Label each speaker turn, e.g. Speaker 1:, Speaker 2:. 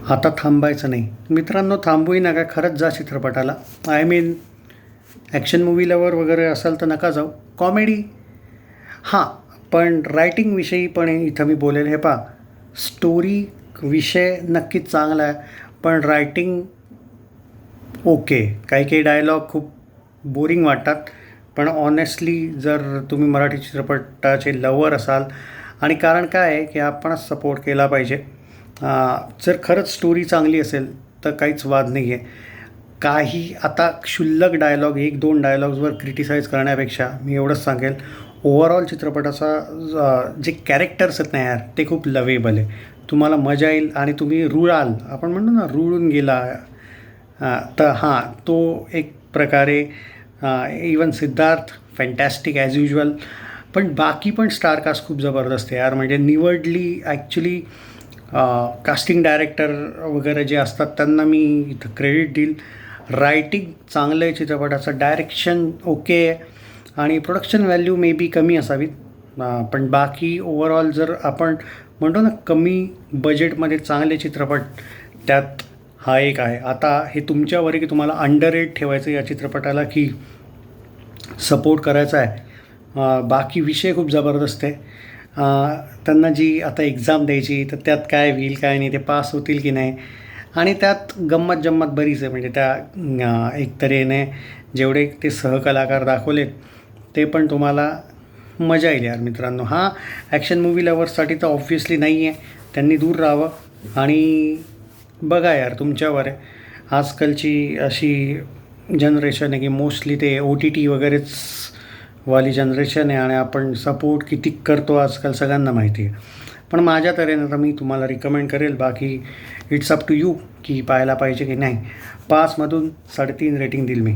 Speaker 1: आता थांबायचं नाही मित्रांनो, थांबूही नका, खरंच जा चित्रपटाला. I mean action movie lover वगैरे असाल तर नका जाऊ. कॉमेडी हां, पण रायटिंगविषयी पण इथं मी बोलेल. हे पहा, स्टोरी विषय नक्कीच चांगला आहे, पण रायटिंग ओके. काही काही डायलॉग खूप बोरिंग वाटतात. पण ऑनेस्टली जर तुम्ही मराठी चित्रपटाचे लवर असाल, आणि कारण काय आहे की आपणच सपोर्ट केला पाहिजे. जर खरंच स्टोरी चांगली असेल तर काहीच वाद नाही आहे. काही आता क्षुल्लक डायलॉग, एक दोन डायलॉग्सवर क्रिटिसाइज करण्यापेक्षा मी एवढंच सांगेल, ओव्हरऑल चित्रपटाचा जे कॅरेक्टर्स आहेत ना यार, ते खूप लवेबल आहे. तुम्हाला मजा येईल आणि तुम्ही रुळाल, आपण म्हणतो ना रुळून गेला. तर हां, तो एक प्रकारे even Siddharth fantastic as usual. पण बाकी पण स्टारकास्ट खूप जबरदस्त आहे यार. म्हणजे निवडली ॲक्च्युली कास्टिंग डायरेक्टर वगैरे जे असतात त्यांना मी इथं क्रेडिट देईल. रायटिंग चांगलं आहे चित्रपटाचं, डायरेक्शन ओके आहे, आणि प्रोडक्शन व्हॅल्यू मे बी कमी असावीत. पण बाकी ओव्हरऑल जर आपण म्हणतो ना कमी बजेटमध्ये चांगले चित्रपट, त्यात हा एक आहे. आता हे तुमच्यावर आहे की तुम्हाला अंडर रेट ठेवायचं या चित्रपटाला की सपोर्ट करायचा आहे. बाकी विषय खूप जबरदस्त आहे. त्यांना जी आता एक्झाम द्यायची, तर त्यात काय होईल काय नाही, ते पास होतील की नाही, आणि त्यात गंमत जम्मत बरीच आहे. म्हणजे त्या एक तऱ्हेने जेवढे ते सहकलाकार दाखवलेत ते पण तुम्हाला मजा येईल यार मित्रांनो. हां, ॲक्शन मूव्ही लवर्ससाठी तर ऑब्व्हियसली नाही आहे, त्यांनी दूर राहावं. आणि बघा यार, तुमच्यावर आहे. आजकालची अशी जनरेशन आहे की मोस्टली ते OTT वगैरेच वाली जनरेशन आहे, आणि आपण सपोर्ट किती करतो आजकाल सगळ्यांना माहिती आहे. पण माझ्या तऱ्हेनं तर मी तुम्हाला रिकमेंड करेल. बाकी इट्स अप टू यू की पाहायला पाहिजे की नाही. 5 मधून 3.5 रेटिंग देईल मी.